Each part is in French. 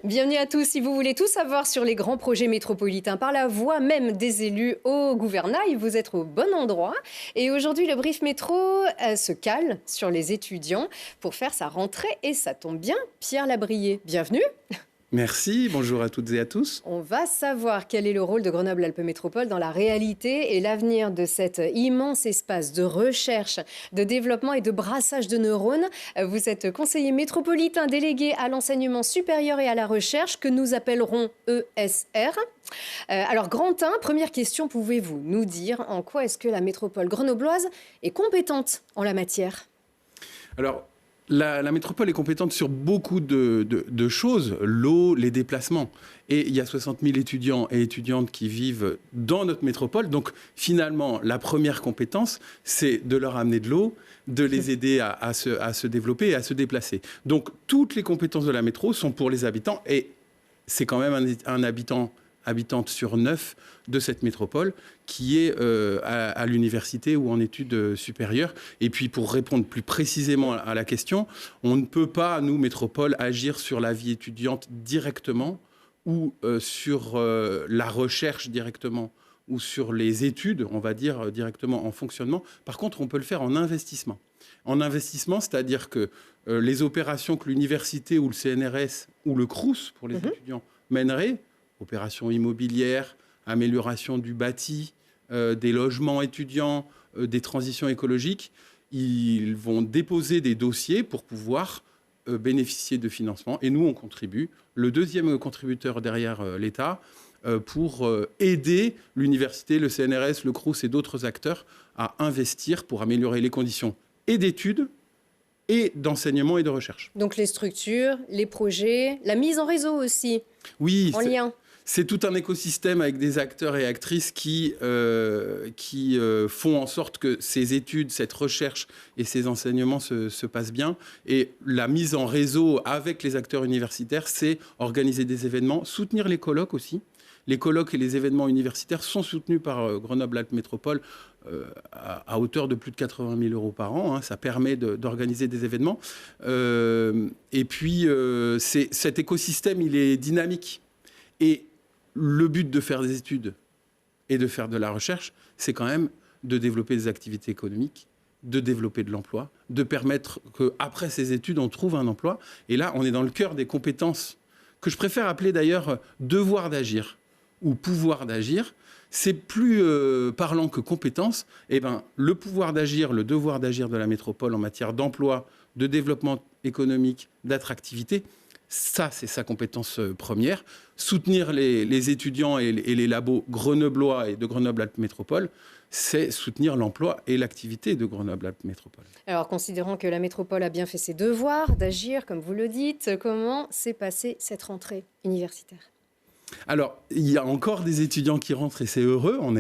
Bienvenue à tous. Si vous voulez tout savoir sur les grands projets métropolitains par la voix même des élus au gouvernail, vous êtes au bon endroit. Et aujourd'hui, le Brief Métro se cale sur les étudiants pour faire sa rentrée. Et ça tombe bien, Pierre Labrier, bienvenue. Merci, bonjour à toutes et à tous. On va savoir quel est le rôle de Grenoble-Alpes Métropole dans la réalité et l'avenir de cet immense espace de recherche, de développement et de brassage de neurones. Vous êtes conseiller métropolitain délégué à l'enseignement supérieur et à la recherche que nous appellerons ESR. Alors Grantin, première question, pouvez-vous nous dire en quoi est-ce que la métropole grenobloise est compétente en la matière ? Alors, la métropole est compétente sur beaucoup de choses, l'eau, les déplacements. Et il y a 60 000 étudiants et étudiantes qui vivent dans notre métropole. Donc finalement, la première compétence, c'est de leur amener de l'eau, de les aider à se développer et à se déplacer. Donc toutes les compétences de la métro sont pour les habitants. Et c'est quand même un habitante sur 9 de cette métropole qui est à l'université ou en études supérieures. Et puis, pour répondre plus précisément à la question, on ne peut pas, nous, métropole, agir sur la vie étudiante directement ou sur la recherche directement ou sur les études, on va dire, directement en fonctionnement. Par contre, on peut le faire en investissement. En investissement, c'est-à-dire que les opérations que l'université ou le CNRS ou le Crous, pour les étudiants, mènerait, opérations immobilières, amélioration du bâti, des logements étudiants, des transitions écologiques. Ils vont déposer des dossiers pour pouvoir bénéficier de financement. Et nous, on contribue, le deuxième contributeur derrière l'État, pour aider l'université, le CNRS, le Crous et d'autres acteurs à investir pour améliorer les conditions et d'études et d'enseignement et de recherche. Donc les structures, les projets, la mise en réseau aussi, oui, en lien. C'est tout un écosystème avec des acteurs et actrices qui font en sorte que ces études, cette recherche et ces enseignements se passent bien. Et la mise en réseau avec les acteurs universitaires, c'est organiser des événements, soutenir les colloques aussi. Les colloques et les événements universitaires sont soutenus par Grenoble-Alpes Métropole à hauteur de plus de 80 000 € par an. Hein. Ça permet d'organiser des événements. Et puis, cet écosystème, il est dynamique. Et le but de faire des études et de faire de la recherche, c'est quand même de développer des activités économiques, de développer de l'emploi, de permettre qu'après ces études, on trouve un emploi. Et là, on est dans le cœur des compétences que je préfère appeler d'ailleurs devoir d'agir ou pouvoir d'agir. C'est plus parlant que compétence. Eh ben, le pouvoir d'agir, le devoir d'agir de la métropole en matière d'emploi, de développement économique, d'attractivité, ça, c'est sa compétence première. Soutenir les étudiants et les labos grenoblois et de Grenoble-Alpes Métropole, c'est soutenir l'emploi et l'activité de Grenoble-Alpes Métropole. Alors, considérant que la métropole a bien fait ses devoirs d'agir, comme vous le dites, comment s'est passée cette rentrée universitaire ? Alors, il y a encore des étudiants qui rentrent et c'est heureux. On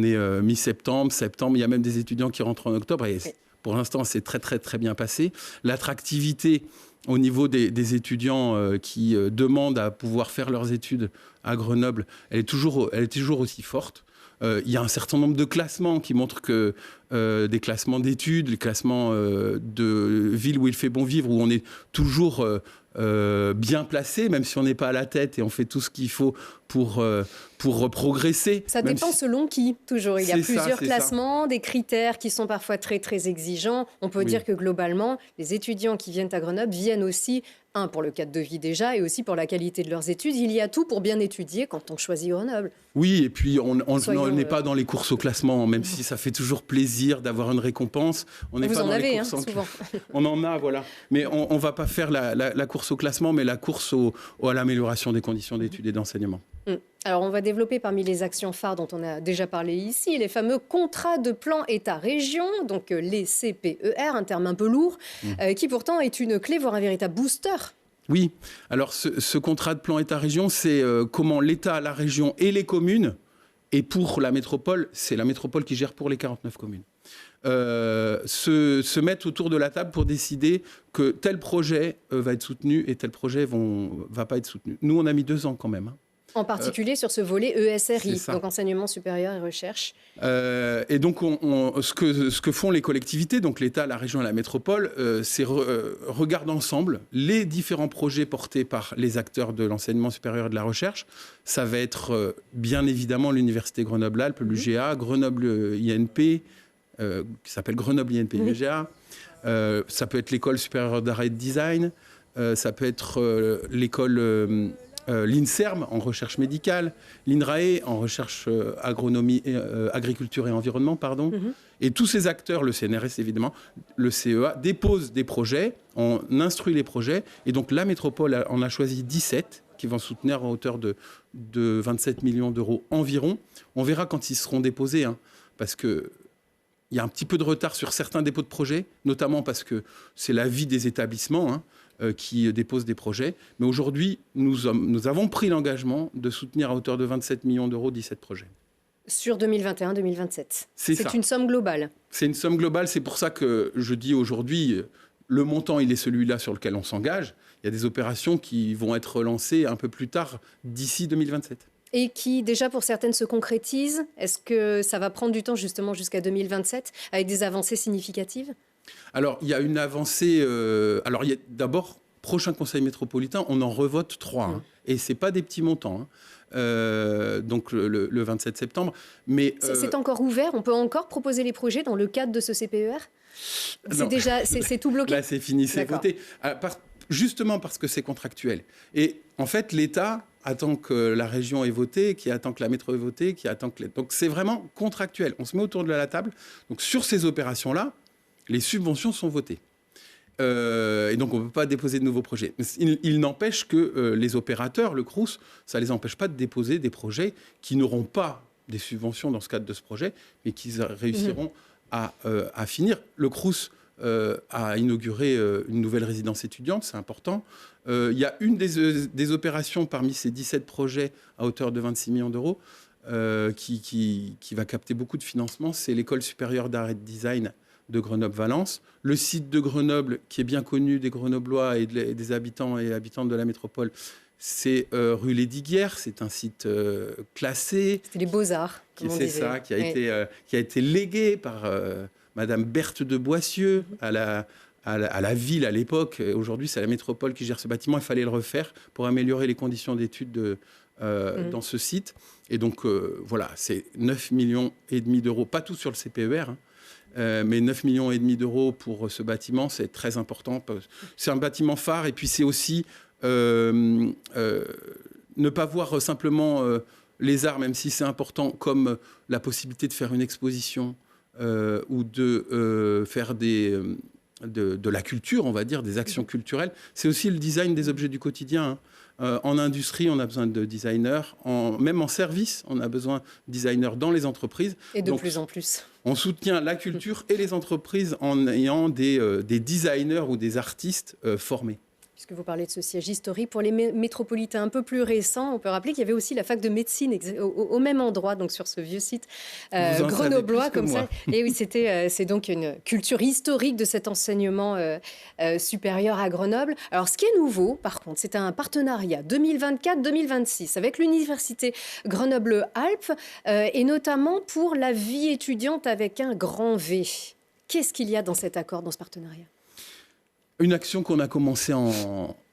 est mi-septembre, septembre. Il y a même des étudiants qui rentrent en octobre. Et pour l'instant, c'est très, très, très bien passé. L'attractivité au niveau des étudiants qui demandent à pouvoir faire leurs études à Grenoble, elle est toujours aussi forte. Il y a un certain nombre de classements qui montrent que des classements d'études, les classements de villes où il fait bon vivre, où on est toujours bien placé, même si on n'est pas à la tête et on fait tout ce qu'il faut pour progresser. Ça dépend selon qui, toujours. Il y a plusieurs classements, des critères qui sont parfois très, très exigeants. On peut dire que globalement, les étudiants qui viennent à Grenoble viennent aussi, pour le cadre de vie déjà, et aussi pour la qualité de leurs études. Il y a tout pour bien étudier quand on choisit Grenoble. Oui, et puis on n'est pas dans les courses au classement, même si ça fait toujours plaisir d'avoir une récompense. On n'est pas dans les courses souvent. On en a, voilà. Mais on ne va pas faire la course au classement, mais la course à l'amélioration des conditions d'études et d'enseignement. Alors, on va développer parmi les actions phares dont on a déjà parlé ici, les fameux contrats de plan État-région, donc les CPER, un terme un peu lourd, qui pourtant est une clé, voire un véritable booster. Oui, alors ce contrat de plan État-région, c'est comment l'État, la région et les communes, et pour la métropole, c'est la métropole qui gère pour les 49 communes, se mettent autour de la table pour décider que tel projet va être soutenu et tel projet va pas être soutenu. Nous, on a mis 2 ans quand même. En particulier sur ce volet ESRI, C'est ça. donc enseignement supérieur et recherche. Et donc, ce que font les collectivités, donc l'État, la région et la métropole, c'est regarder ensemble les différents projets portés par les acteurs de l'enseignement supérieur et de la recherche. Ça va être bien évidemment l'Université Grenoble-Alpes, l'UGA, Grenoble INP, qui s'appelle Grenoble INP UGA. Ça peut être l'École supérieure d'art et de design. Ça peut être l'école... l'INSERM en recherche médicale, l'INRAE en recherche agronomie, agriculture et environnement, pardon. Et tous ces acteurs, le CNRS évidemment, le CEA, déposent des projets, on instruit les projets, et donc la métropole en a choisi 17 qui vont soutenir à hauteur de 27 millions d'euros environ. On verra quand ils seront déposés, hein, parce que il y a un petit peu de retard sur certains dépôts de projets, notamment parce que c'est la vie des établissements, hein, qui déposent des projets. Mais aujourd'hui, nous avons pris l'engagement de soutenir à hauteur de 27 millions d'euros 17 projets. Sur 2021-2027. C'est une somme globale. C'est une somme globale. C'est pour ça que je dis aujourd'hui, le montant, il est celui-là sur lequel on s'engage. Il y a des opérations qui vont être relancées un peu plus tard, d'ici 2027. Et qui, déjà, pour certaines, se concrétisent. Est-ce que ça va prendre du temps, justement, jusqu'à 2027, avec des avancées significatives ? Alors, il y a une avancée... alors, il y a d'abord, prochain conseil métropolitain, on en revote 3. Hein, et ce n'est pas des petits montants. Hein. Donc, le 27 septembre. Mais, c'est encore ouvert ? On peut encore proposer les projets dans le cadre de ce CPER ? C'est tout bloqué ? Là, c'est fini, c'est voté. Justement parce que c'est contractuel. Et en fait, l'État attend que la région ait voté, qui attend que la métro ait voté, qui attend que... Donc, c'est vraiment contractuel. On se met autour de la table. Donc, sur ces opérations-là, les subventions sont votées. Et donc, on ne peut pas déposer de nouveaux projets. Il n'empêche que les opérateurs, le Crous, ça ne les empêche pas de déposer des projets qui n'auront pas des subventions dans ce cadre de ce projet, mais qui réussiront à finir. Le Crous a inauguré une nouvelle résidence étudiante, c'est important. Il y a une des opérations parmi ces 17 projets à hauteur de 26 millions d'euros qui va capter beaucoup de financement. C'est l'École supérieure d'art et de design de Grenoble-Valence. Le site de Grenoble, qui est bien connu des Grenoblois et des habitants et habitantes de la métropole, c'est rue Lesdiguières. C'est un site classé. C'est les Beaux-Arts, comme on disait. C'est ça, qui a été légué par Madame Berthe de Boissieu à la ville à l'époque. Aujourd'hui, c'est la métropole qui gère ce bâtiment. Il fallait le refaire pour améliorer les conditions d'études dans ce site. Et donc, voilà, c'est 9,5 millions d'euros, pas tout sur le CPER, hein, mais 9,5 millions d'euros pour ce bâtiment, c'est très important. C'est un bâtiment phare et puis c'est aussi ne pas voir simplement les arts, même si c'est important, comme la possibilité de faire une exposition ou de faire de la culture, on va dire, des actions culturelles. C'est aussi le design des objets du quotidien. Hein. En industrie, on a besoin de designers. Même en service, on a besoin de designers dans les entreprises. Et de plus en plus. On soutient la culture et les entreprises en ayant des designers ou des artistes formés. Puisque vous parlez de ce siège historique, pour les métropolitains un peu plus récents, on peut rappeler qu'il y avait aussi la fac de médecine au même endroit, donc sur ce vieux site grenoblois comme ça. Et oui, c'est donc une culture historique de cet enseignement supérieur à Grenoble. Alors, ce qui est nouveau, par contre, c'est un partenariat 2024-2026 avec l'université Grenoble-Alpes et notamment pour la vie étudiante avec un grand V. Qu'est-ce qu'il y a dans cet accord, dans ce partenariat ? Une action qu'on a commencée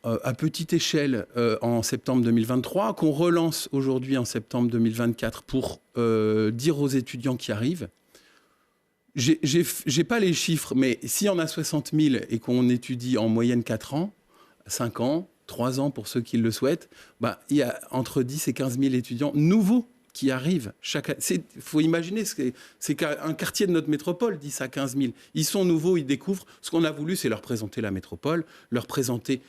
à petite échelle en septembre 2023, qu'on relance aujourd'hui en septembre 2024 pour dire aux étudiants qui arrivent. J'ai pas les chiffres, mais s'il y en a 60 000 et qu'on étudie en moyenne 4 ans, 5 ans, 3 ans pour ceux qui le souhaitent, bah, il y a entre 10 et 15 000 étudiants nouveaux qui arrivent chaque année. Il faut imaginer, c'est un quartier de notre métropole, 10 à 15 000. Ils sont nouveaux, ils découvrent. Ce qu'on a voulu, c'est leur présenter la métropole, leur présenter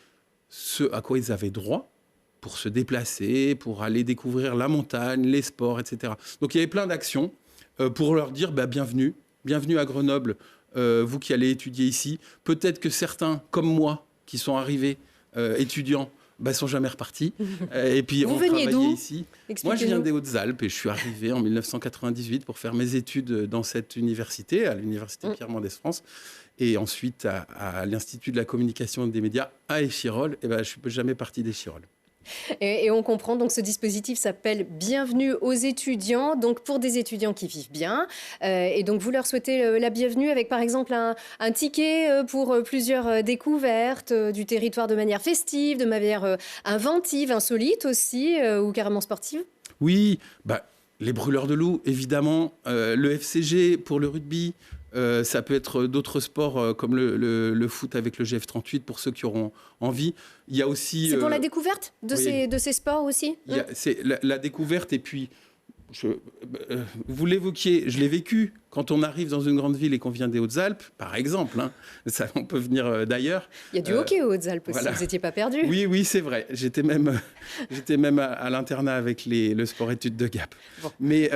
ce à quoi ils avaient droit pour se déplacer, pour aller découvrir la montagne, les sports, etc. Donc il y avait plein d'actions pour leur dire bienvenue à Grenoble, vous qui allez étudier ici. Peut-être que certains, comme moi, qui sont arrivés étudiants, sont jamais repartis. Et puis vous on veniez travaillait ici. Moi, je viens d'où ? des Hautes-Alpes et je suis arrivé en 1998 pour faire mes études dans cette université, à l'université Pierre Mendès France, et ensuite à l'Institut de la communication et des médias à Échirolles. Et je suis jamais parti d'Échirolles. Et on comprend, donc ce dispositif s'appelle Bienvenue aux étudiants, donc pour des étudiants qui vivent bien. Et donc vous leur souhaitez la bienvenue avec par exemple un ticket pour plusieurs découvertes du territoire de manière festive, de manière inventive, insolite aussi, ou carrément sportive. Oui, bah, les brûleurs de loups, évidemment, le FCG pour le rugby, ça peut être d'autres sports comme le foot avec le GF38 pour ceux qui auront envie. Il y a aussi... C'est pour la découverte de, oui, de ces sports aussi. c'est la découverte et puis... vous l'évoquiez, je l'ai vécu quand on arrive dans une grande ville et qu'on vient des Hautes-Alpes, par exemple. Hein, ça, on peut venir d'ailleurs. Il y a du hockey aux Hautes-Alpes aussi, Voilà. vous n'étiez pas perdu. Oui, oui, c'est vrai. J'étais même à l'internat avec le sport-études de Gap. Bon. Mais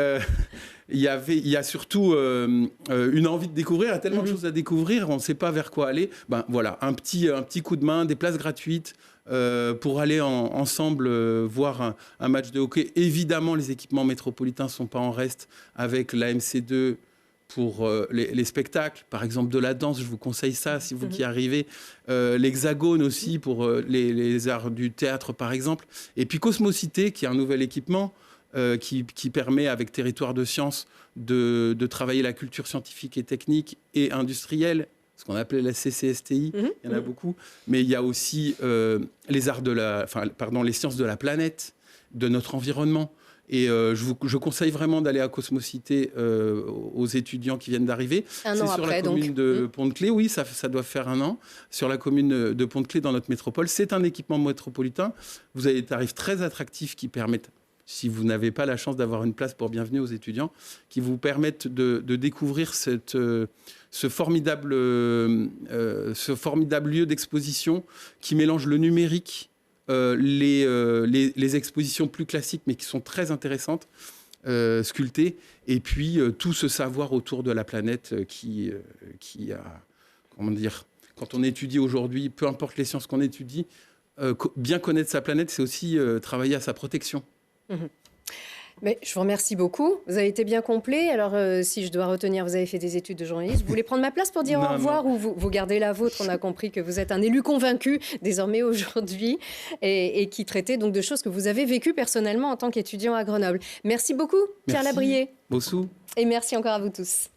il y a surtout une envie de découvrir. Il y a tellement de choses à découvrir, on ne sait pas vers quoi aller. Ben, voilà, un petit coup de main, des places gratuites. Pour aller ensemble voir un match de hockey. Évidemment, les équipements métropolitains ne sont pas en reste avec la MC2 pour les spectacles. Par exemple, de la danse, je vous conseille ça si vous qui arrivez. L'Hexagone aussi pour les arts du théâtre, par exemple. Et puis Cosmocité, qui est un nouvel équipement qui permet, avec Territoire de Sciences, de travailler la culture scientifique et technique et industrielle, ce qu'on appelait la CCSTI, il y en a beaucoup, mais il y a aussi les sciences de la planète, de notre environnement. Et je conseille vraiment d'aller à Cosmocité aux étudiants qui viennent d'arriver. C'est sur après, la commune de Pont-de-Clé, oui, ça doit faire 1 an. Sur la commune de Pont-de-Clé, dans notre métropole, c'est un équipement métropolitain. Vous avez des tarifs très attractifs qui permettent, si vous n'avez pas la chance d'avoir une place pour Bienvenue aux étudiants, qui vous permettent de découvrir ce formidable lieu d'exposition qui mélange le numérique, les expositions plus classiques, mais qui sont très intéressantes, sculptées, et puis tout ce savoir autour de la planète qui a... Comment dire, quand on étudie aujourd'hui, peu importe les sciences qu'on étudie, bien connaître sa planète, c'est aussi travailler à sa protection. Mais je vous remercie beaucoup. Vous avez été bien complet. Alors, si je dois retenir, vous avez fait des études de journaliste. Vous voulez prendre ma place pour dire au revoir ou vous gardez la vôtre? On a compris que vous êtes un élu convaincu désormais aujourd'hui et qui traitait donc de choses que vous avez vécues personnellement en tant qu'étudiant à Grenoble. Merci beaucoup, Pierre Labrier. Bossou. Et merci encore à vous tous.